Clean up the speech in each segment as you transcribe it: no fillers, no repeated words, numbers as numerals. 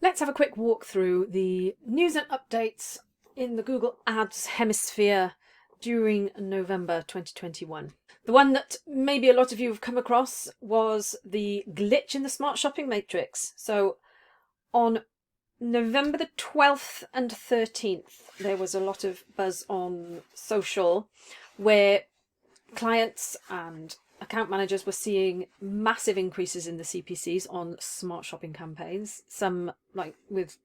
Let's have a quick walk through the news and updates in the Google Ads hemisphere during November 2021. The one that maybe a lot of you have come across was the glitch in the Smart Shopping Matrix. So on November the 12th and 13th, there was a lot of buzz on social where clients and account managers were seeing massive increases in the CPCs on smart shopping campaigns, some like with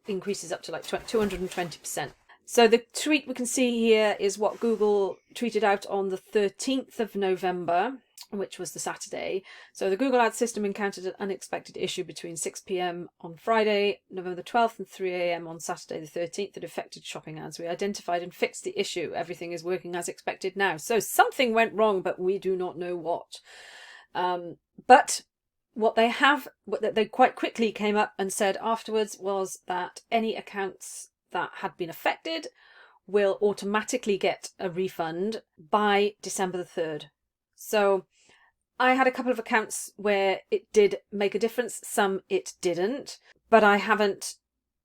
increases up to like 220%. So the tweet we can see here is what Google tweeted out on the 13th of November, which was the Saturday. So the Google Ads system encountered an unexpected issue between 6 p.m. on Friday, November the 12th, and 3 a.m. on Saturday the 13th that affected shopping ads. We identified and fixed the issue. Everything is working as expected now. So something went wrong, but we do not know what. But what they quite quickly came up and said afterwards was that any accounts that had been affected will automatically get a refund by December the 3rd. So I had a couple of accounts where it did make a difference, some it didn't, but I haven't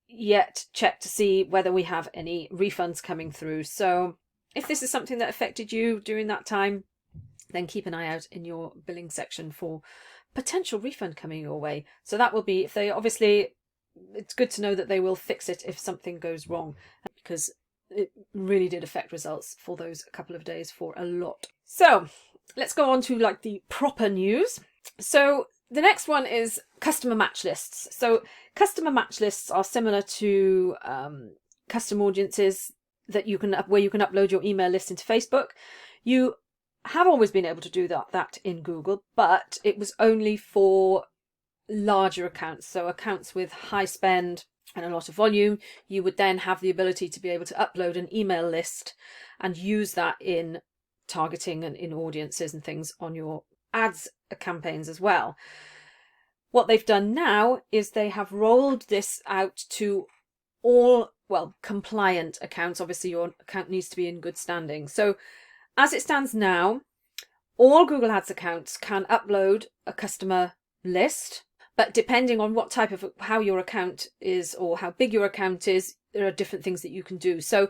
yet checked to see whether we have any refunds coming through. So if this is something that affected you during that time, then keep an eye out in your billing section for potential refund coming your way. So that will be, if they obviously, it's good to know that they will fix it if something goes wrong, because it really did affect results for those couple of days for a lot. So let's go on to like the proper news. So the next one is customer match lists. So customer match lists are similar to custom audiences that you can where you can upload your email list into Facebook. You have always been able to do that in Google, but it was only for larger accounts. So accounts with high spend and a lot of volume, you would then have the ability to be able to upload an email list and use that in targeting and in audiences and things on your ads campaigns as well. What they've done now is they have rolled this out to all, well, compliant accounts. Obviously your account needs to be in good standing. So as it stands now, all Google Ads accounts can upload a customer list, but depending on what type of, how your account is or how big your account is, there are different things that you can do. So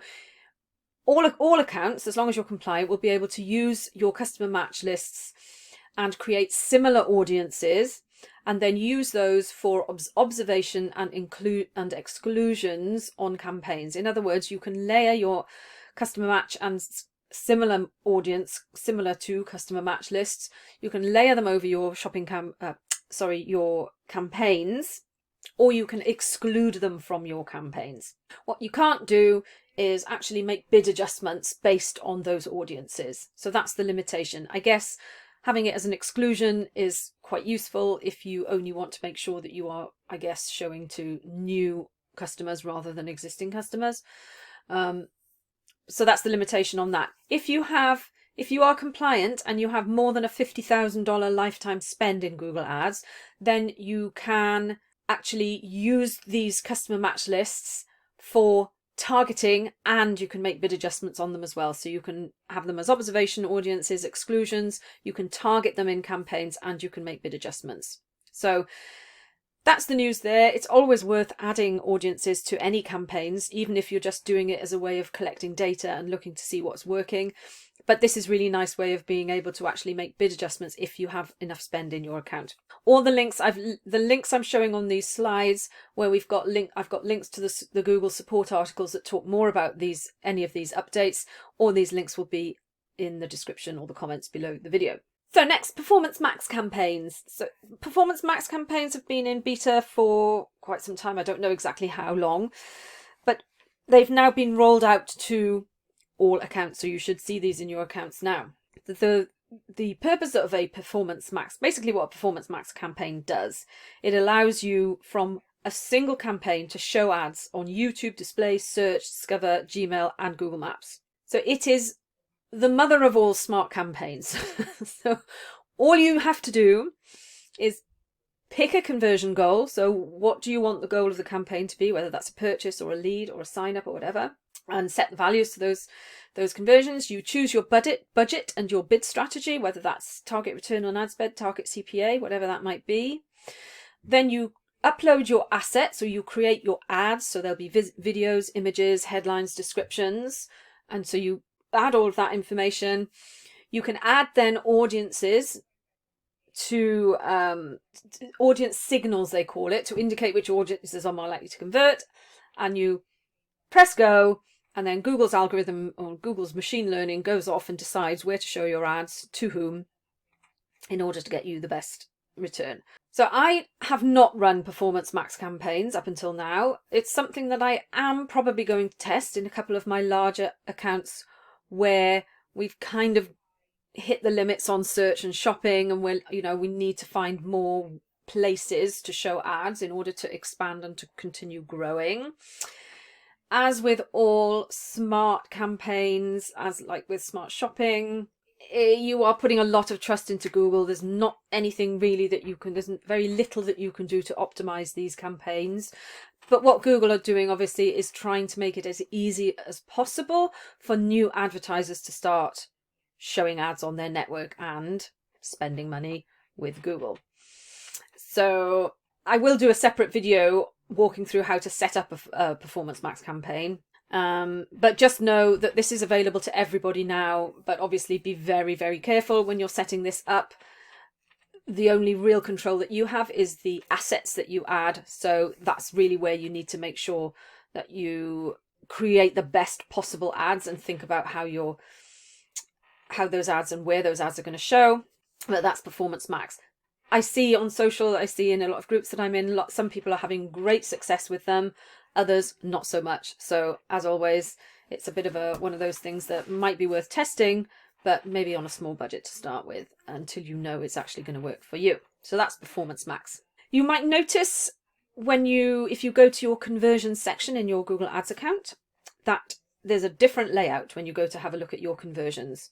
all accounts, as long as you're compliant, will be able to use your customer match lists and create similar audiences, and then use those for observation and exclusions on campaigns. In other words, you can layer your customer match and similar audience, similar to customer match lists. You can layer them over your your campaigns, or you can exclude them from your campaigns. What you can't do is actually make bid adjustments based on those audiences. So that's the limitation. I guess having it as an exclusion is quite useful if you only want to make sure that you are, I guess, showing to new customers rather than existing customers. So that's the limitation on that. If you are compliant and you have more than a $50,000 lifetime spend in Google Ads, then you can actually use these customer match lists for targeting, and you can make bid adjustments on them as well. So you can have them as observation audiences, exclusions, you can target them in campaigns, and you can make bid adjustments. So that's the news there. It's always worth adding audiences to any campaigns, even if you're just doing it as a way of collecting data and looking to see what's working. But this is a really nice way of being able to actually make bid adjustments if you have enough spend in your account. All the links I'm showing on these slides, where I've got links to the Google support articles that talk more about any of these updates. All these links will be in the description or the comments below the video. So next, Performance Max campaigns. So Performance Max campaigns have been in beta for quite some time. I don't know exactly how long, but they've now been rolled out to all accounts. So you should see these in your accounts now. The purpose of a Performance Max, basically what a Performance Max campaign does, it allows you from a single campaign to show ads on YouTube, Display, Search, Discover, Gmail, and Google Maps. So it is the mother of all smart campaigns. So all you have to do is pick a conversion goal. So what do you want the goal of the campaign to be, whether that's a purchase or a lead or a sign up or whatever, and set the values to those conversions. You choose your budget and your bid strategy, whether that's target return on ad spend, target CPA, whatever that might be. Then you upload your assets, or you create your ads. So there'll be videos, images, headlines, descriptions. And so you add all of that information. You can add then audiences to audience signals, they call it, to indicate which audiences are more likely to convert. And you press go, and then Google's algorithm or Google's machine learning goes off and decides where to show your ads to whom in order to get you the best return. So I have not run Performance Max campaigns up until now. It's something that I am probably going to test in a couple of my larger accounts where we've kind of hit the limits on search and shopping, and we need to find more places to show ads in order to expand and to continue growing. As with all smart campaigns, as like with smart shopping, you are putting a lot of trust into Google. There's not anything really that you can, there's very little that you can do to optimize these campaigns. But what Google are doing, obviously, is trying to make it as easy as possible for new advertisers to start showing ads on their network and spending money with Google. So I will do a separate video walking through how to set up a Performance Max campaign. But just know that this is available to everybody now, but obviously be very, very careful when you're setting this up. The only real control that you have is the assets that you add. So that's really where you need to make sure that you create the best possible ads and think about how those ads and where those ads are going to show. But that's Performance Max. I see on social, I see in a lot of groups that I'm in, some people are having great success with them, others not so much. So as always, it's a bit of one of those things that might be worth testing, but maybe on a small budget to start with until you know it's actually going to work for you. So that's Performance Max. You might notice if you go to your conversions section in your Google Ads account, that there's a different layout when you go to have a look at your conversions.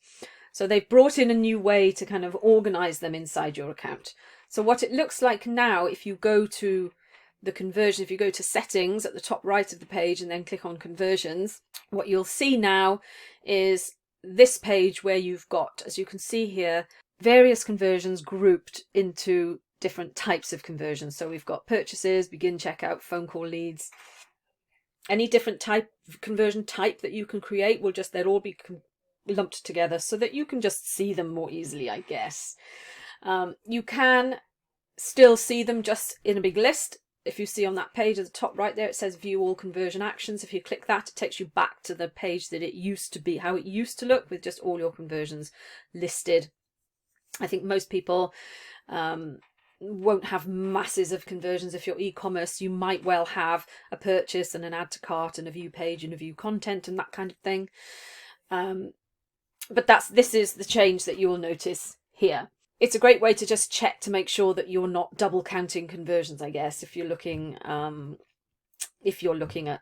So they've brought in a new way to kind of organize them inside your account. So what it looks like now, if you go to the conversion, if you go to settings at the top right of the page and then click on conversions, what you'll see now is this page where you've got, as you can see here, various conversions grouped into different types of conversions. So we've got purchases, begin checkout, phone call leads. Any different conversion type that you can create they'll all be lumped together so that you can just see them more easily, I guess. You can still see them just in a big list. If you see on that page at the top right there, it says view all conversion actions. If you click that, it takes you back to the page that it used to be, how it used to look, with just all your conversions listed. I think most people won't have masses of conversions. If you're e-commerce, you might well have a purchase and an add to cart and a view page and a view content and that kind of thing. But this is the change that you will notice here. It's a great way to just check to make sure that you're not double counting conversions, I guess. If you're looking at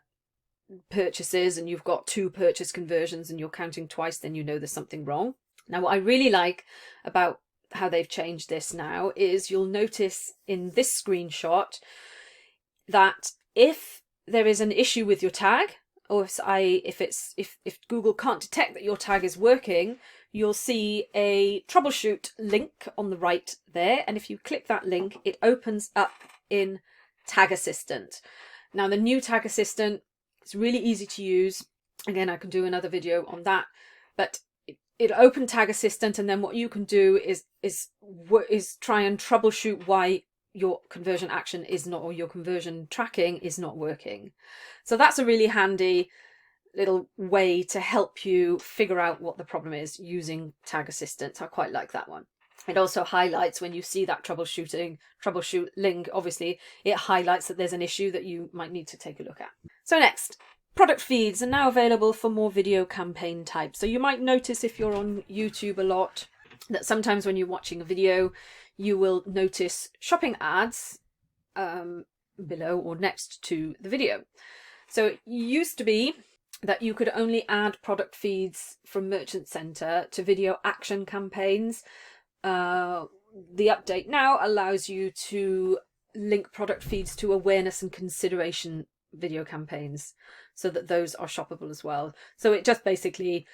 purchases and you've got 2 purchase conversions and you're counting twice, then you know there's something wrong. Now, what I really like about how they've changed this now is you'll notice in this screenshot that if there is an issue with your tag, or if Google can't detect that your tag is working, you'll see a troubleshoot link on the right there. And if you click that link, it opens up in Tag Assistant. Now, the new Tag Assistant is really easy to use. Again, I can do another video on that, but it'll open Tag Assistant, and then what you can do is try and troubleshoot why your conversion action is not, or your conversion tracking is not working. So that's a really handy little way to help you figure out what the problem is using Tag Assistant. I quite like that one. It also highlights when you see that troubleshoot link, obviously it highlights that there's an issue that you might need to take a look at. So next, product feeds are now available for more video campaign types. So you might notice if you're on YouTube a lot that sometimes when you're watching a video, you will notice shopping ads below or next to the video. So it used to be that you could only add product feeds from Merchant Center to video action campaigns. The update now allows you to link product feeds to awareness and consideration video campaigns so that those are shoppable as well. So it just basically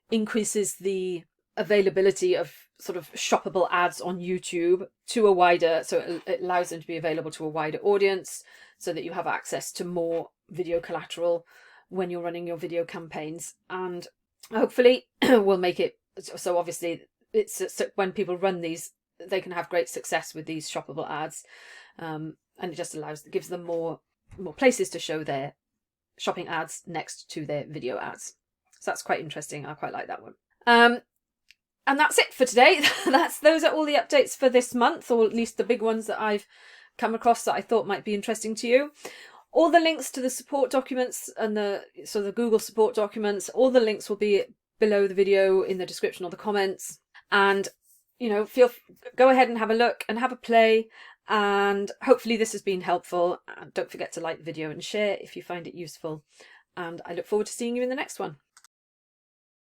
increases the availability of sort of shoppable ads on YouTube to a wider, so it allows them to be available to a wider audience, so that you have access to more video collateral when you're running your video campaigns. And hopefully we'll make it so obviously it's when people run these, they can have great success with these shoppable ads, and it just gives them more places to show their shopping ads next to their video ads. So that's quite interesting. I quite like that one. And that's it for today. Those are all the updates for this month, or at least the big ones that I've come across that I thought might be interesting to you. All the links to the support documents and the Google support documents, all the links will be below the video in the description or the comments. And, you know, go ahead and have a look and have a play. And hopefully this has been helpful. And don't forget to like the video and share if you find it useful. And I look forward to seeing you in the next one.